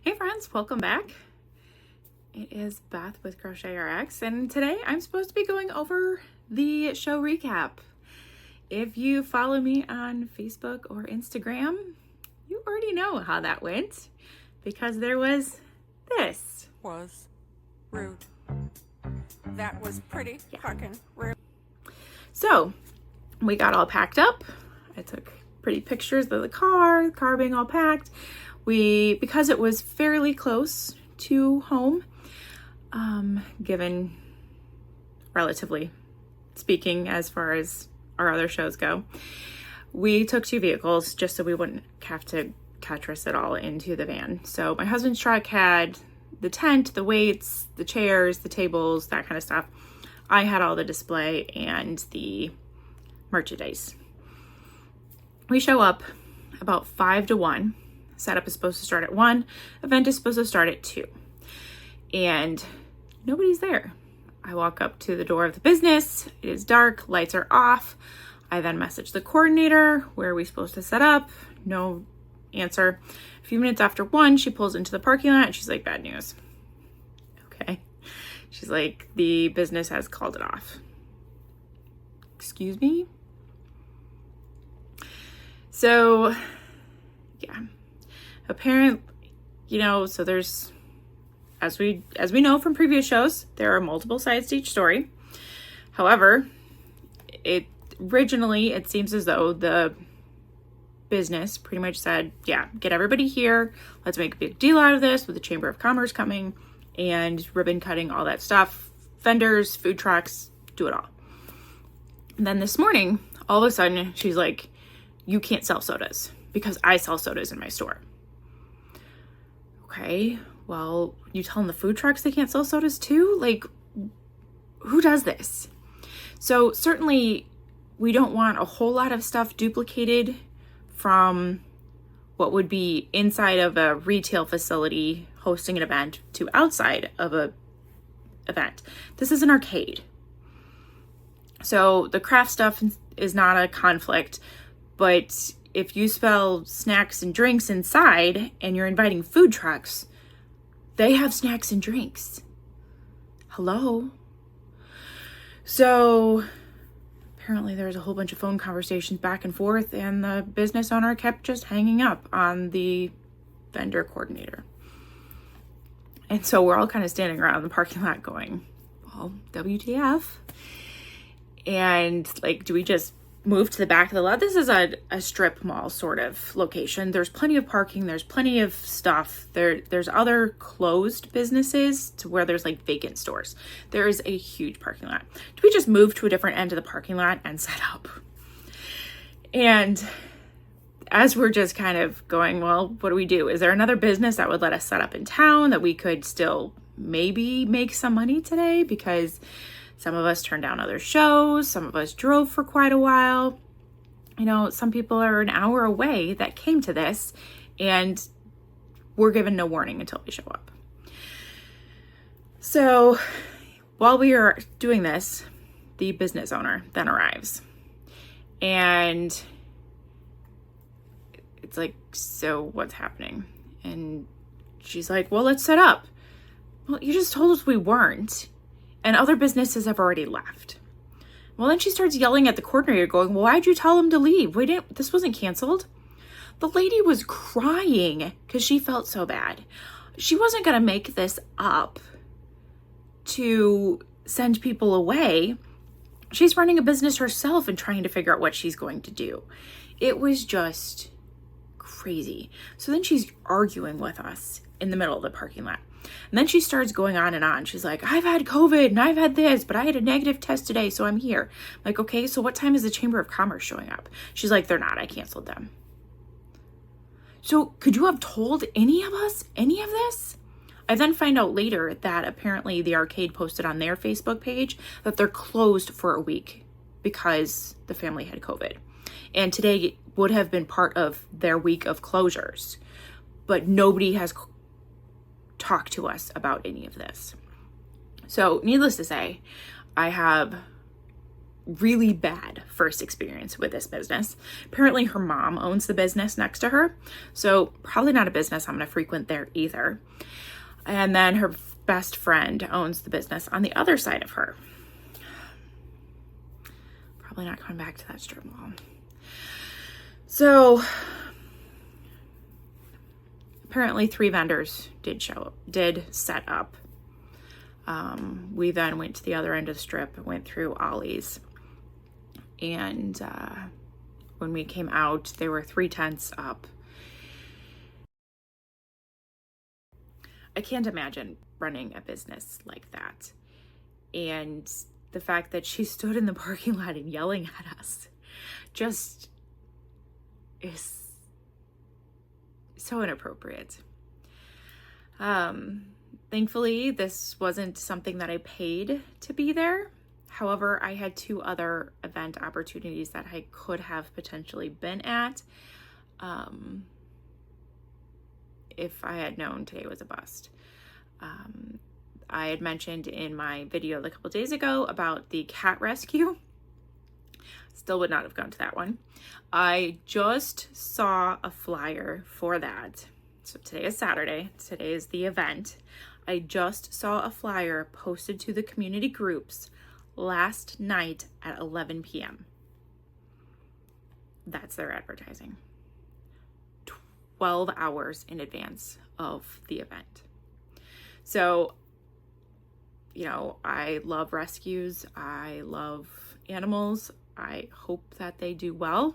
Hey friends, welcome back. It is Beth with Crochet RX, and today I'm supposed to be going over the show recap. If you follow me on Facebook or Instagram, you already know how that went because there was this. Was rude. That was pretty fucking rude. So we got all packed up. I took pretty pictures of the car being all packed. Because it was fairly close to home, given relatively speaking as far as our other shows go, we took two vehicles just so we wouldn't have to Tetris it all into the van. So my husband's truck had the tent, the weights, the chairs, the tables, that kind of stuff. I had all the display and the merchandise. We show up about 5 to 1. Setup is supposed to start at 1. Event is supposed to start at 2. And nobody's there. I walk up to the door of the business. It is dark. Lights are off. I then message the coordinator. Where are we supposed to set up? No answer. A few minutes after 1, she pulls into the parking lot and she's like, bad news. Okay. She's like, the business has called it off. Excuse me? So, yeah. Apparently, so there's, as we know from previous shows, there are multiple sides to each story. However, it seems as though the business pretty much said, yeah, get everybody here. Let's make a big deal out of this with the Chamber of Commerce coming and ribbon cutting, all that stuff. Vendors, food trucks, do it all. And then this morning, all of a sudden, she's like, you can't sell sodas because I sell sodas in my store. Okay, well, you telling the food trucks they can't sell sodas too? Like, who does this? So certainly we don't want a whole lot of stuff duplicated from what would be inside of a retail facility hosting an event to outside of a event. This is an arcade. So the craft stuff is not a conflict, but if you spell snacks and drinks inside and you're inviting food trucks, they have snacks and drinks. Hello? So apparently there's a whole bunch of phone conversations back and forth, and the business owner kept just hanging up on the vendor coordinator. And so we're all kind of standing around the parking lot going, well, WTF? And like, do we just move to the back of the lot? This is a strip mall sort of location. There's plenty of parking. There's plenty of stuff. There's other closed businesses to where there's like vacant stores. There is a huge parking lot. Do we just move to a different end of the parking lot and set up? And as we're just kind of going, well, what do we do? Is there another business that would let us set up in town that we could still maybe make some money today? Because some of us turned down other shows. Some of us drove for quite a while. Some people are an hour away that came to this, and we're given no warning until we show up. So while we are doing this, the business owner then arrives. And it's like, so what's happening? And she's like, well, let's set up. Well, you just told us we weren't. And other businesses have already left. Well, then she starts yelling at the coordinator going, well, why'd you tell them to leave? This wasn't canceled. The lady was crying because she felt so bad. She wasn't going to make this up to send people away. She's running a business herself and trying to figure out what she's going to do. It was just crazy. So then she's arguing with us in the middle of the parking lot. And then she starts going on and on. She's like, I've had COVID and I've had this, but I had a negative test today, so I'm here. I'm like, okay, so what time is the Chamber of Commerce showing up? She's like, they're not. I canceled them. So could you have told any of us any of this? I then find out later that apparently the arcade posted on their Facebook page that they're closed for a week because the family had COVID. And today would have been part of their week of closures. But nobody has talk to us about any of this. So needless to say, I have really bad first experience with this business. Apparently her mom owns the business next to her, so probably not a business I'm going to frequent there either. And then her best friend owns the business on the other side of her. Probably not coming back to that strip mall. So apparently 3 vendors did set up. We then went to the other end of the strip and went through Ollie's. And when we came out, there were 3 tents up. I can't imagine running a business like that. And the fact that she stood in the parking lot and yelling at us just is so inappropriate. Thankfully, this wasn't something that I paid to be there. However, I had 2 other event opportunities that I could have potentially been at if I had known today was a bust. I had mentioned in my video a couple days ago about the cat rescue. Still would not have gone to that one. I just saw a flyer for that. So today is Saturday. Today is the event. I just saw a flyer posted to the community groups last night at 11 p.m. That's their advertising. 12 hours in advance of the event. So, you know, I love rescues. I love animals. I hope that they do well.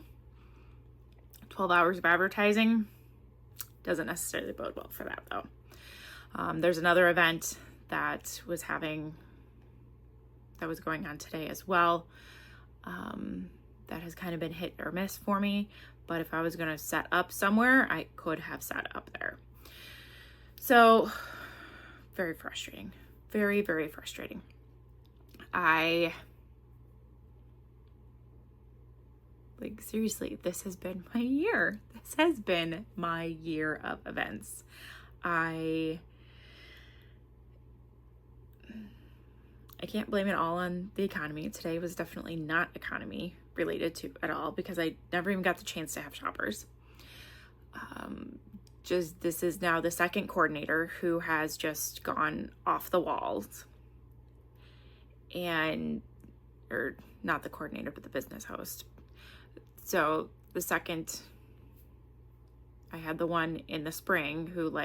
12 hours of advertising doesn't necessarily bode well for that, though. There's another event that was going on today as well. That has kind of been hit or miss for me. But if I was going to set up somewhere, I could have set up there. So, very frustrating. Very, very frustrating. Seriously, this has been my year. This has been my year of events. I can't blame it all on the economy. Today was definitely not economy related to at all because I never even got the chance to have shoppers. This is now the second coordinator who has just gone off the walls. Or not the coordinator, but the business host. So the second, I had the one in the spring who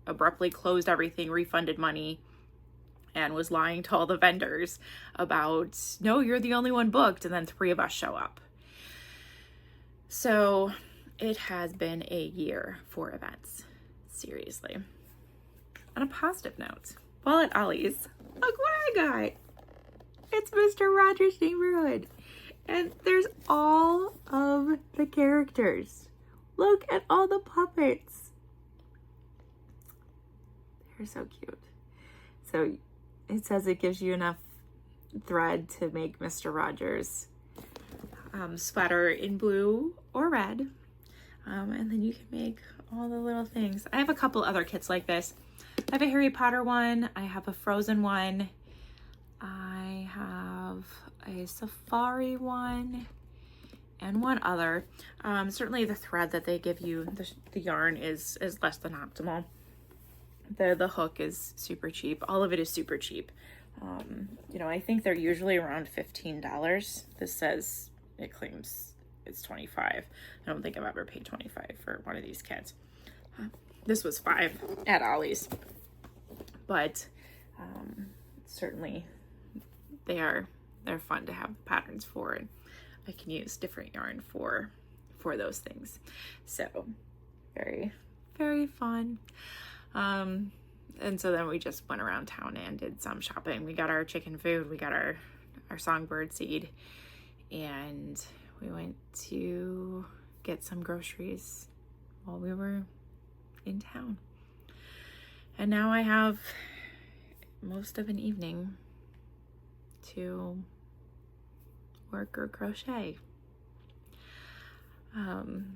abruptly closed everything, refunded money, and was lying to all the vendors about, no, you're the only one booked, and then 3 of us show up. So it has been a year for events, seriously. On a positive note, while at Ollie's, look what I got. It's Mr. Rogers' Neighborhood. And there's all of the characters. Look at all the puppets. They're so cute. So it says it gives you enough thread to make Mr. Rogers sweater in blue or red. And then you can make all the little things. I have a couple other kits like this. I have a Harry Potter one. I have a Frozen one. I have a safari one and one other. Certainly the thread that they give you, the yarn is less than optimal. The hook is super cheap. All of it is super cheap. I think they're usually around $15. This says, it claims it's $25. I don't think I've ever paid $25 for one of these kits. This was $5 at Ollie's. But certainly they're fun to have patterns for, and I can use different yarn for those things. So very, very fun. And so then we just went around town and did some shopping. We got our chicken food, we got our songbird seed, and we went to get some groceries while we were in town. And now I have most of an evening to work or crochet.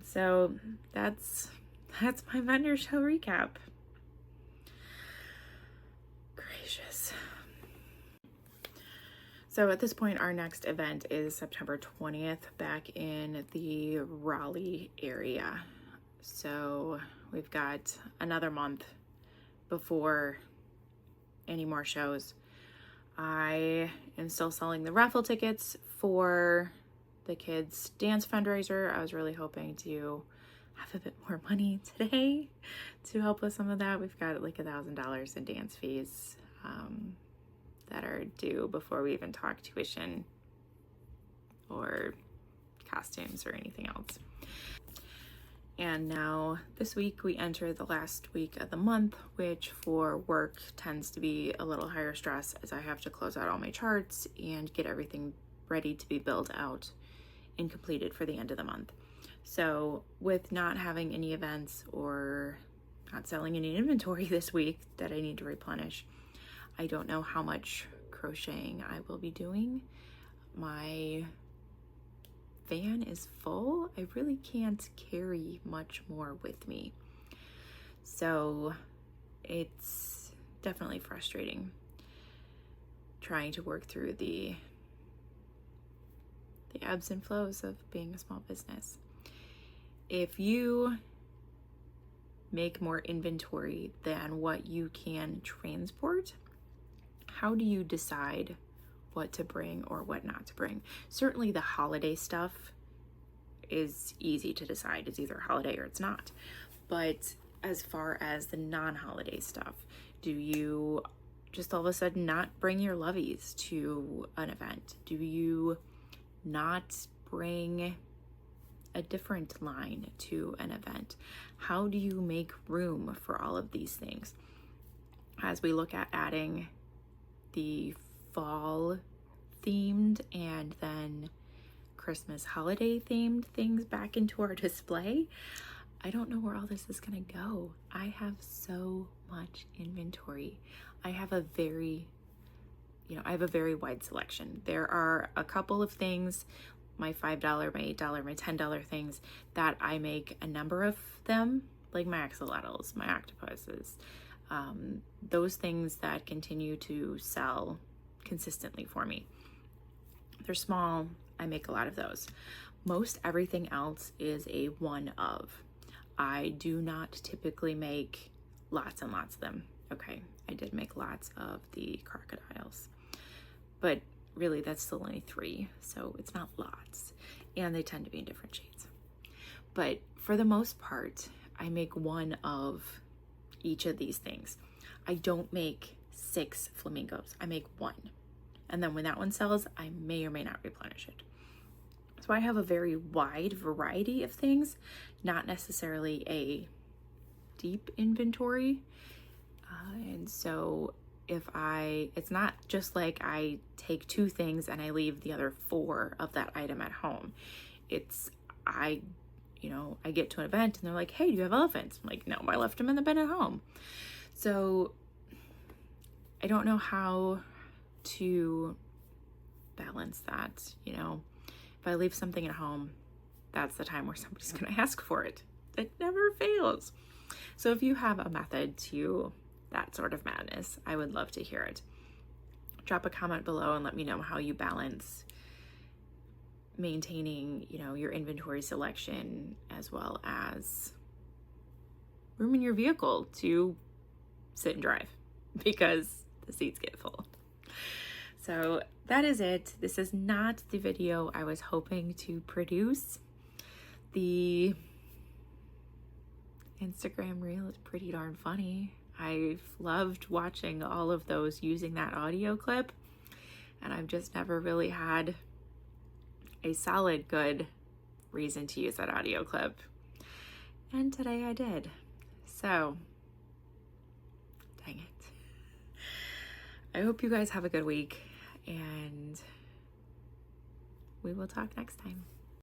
So that's my vendor show recap. So at this point, our next event is September 20th back in the Raleigh area. So we've got another month before any more shows. I am still selling the raffle tickets for the kids' dance fundraiser. I was really hoping to have a bit more money today to help with some of that. We've got like $1,000 in dance fees that are due before we even talk tuition or costumes or anything else. And now this week we enter the last week of the month, which for work tends to be a little higher stress as I have to close out all my charts and get everything ready to be built out and completed for the end of the month. So with not having any events or not selling any inventory this week that I need to replenish, I don't know how much crocheting I will be doing. My van is full. I really can't carry much more with me. So it's definitely frustrating trying to work through the ebbs and flows of being a small business. If you make more inventory than what you can transport, how do you decide what to bring or what not to bring? Certainly the holiday stuff is easy to decide. It's either a holiday or it's not. But as far as the non-holiday stuff, do you just all of a sudden not bring your loveys to an event? Do you not bring a different line to an event? How do you make room for all of these things? As we look at adding the fall themed and then Christmas holiday themed things back into our display, I don't know where all this is going to go. I have so much inventory. I have a very wide selection. There are a couple of things, my $5, my $8, my $10 things that I make a number of them, like my axolotls, my octopuses, those things that continue to sell consistently for me. They're small. I make a lot of those. Most everything else is a one of. I do not typically make lots and lots of them. Okay, I did make lots of the crocodiles, but really that's still only 3, so it's not lots, and they tend to be in different shades. But for the most part, I make one of each of these things. I don't make 6 flamingos. I make 1. And then when that one sells, I may or may not replenish it. So I have a very wide variety of things, not necessarily a deep inventory. And so it's not just like I take 2 things and I leave the other 4 of that item at home. I get to an event and they're like, hey, do you have elephants? I'm like, no, I left them in the bin at home. So I don't know how to balance that. If I leave something at home, that's the time where somebody's going to ask for it. It never fails. So if you have a method to that sort of madness, I would love to hear it. Drop a comment below and let me know how you balance maintaining, your inventory selection as well as room in your vehicle to sit and drive because the seats get full. So that is it. This is not the video I was hoping to produce. The Instagram reel is pretty darn funny. I've loved watching all of those using that audio clip, and I've just never really had a solid good reason to use that audio clip. And today I did. So, dang it. I hope you guys have a good week, and we will talk next time.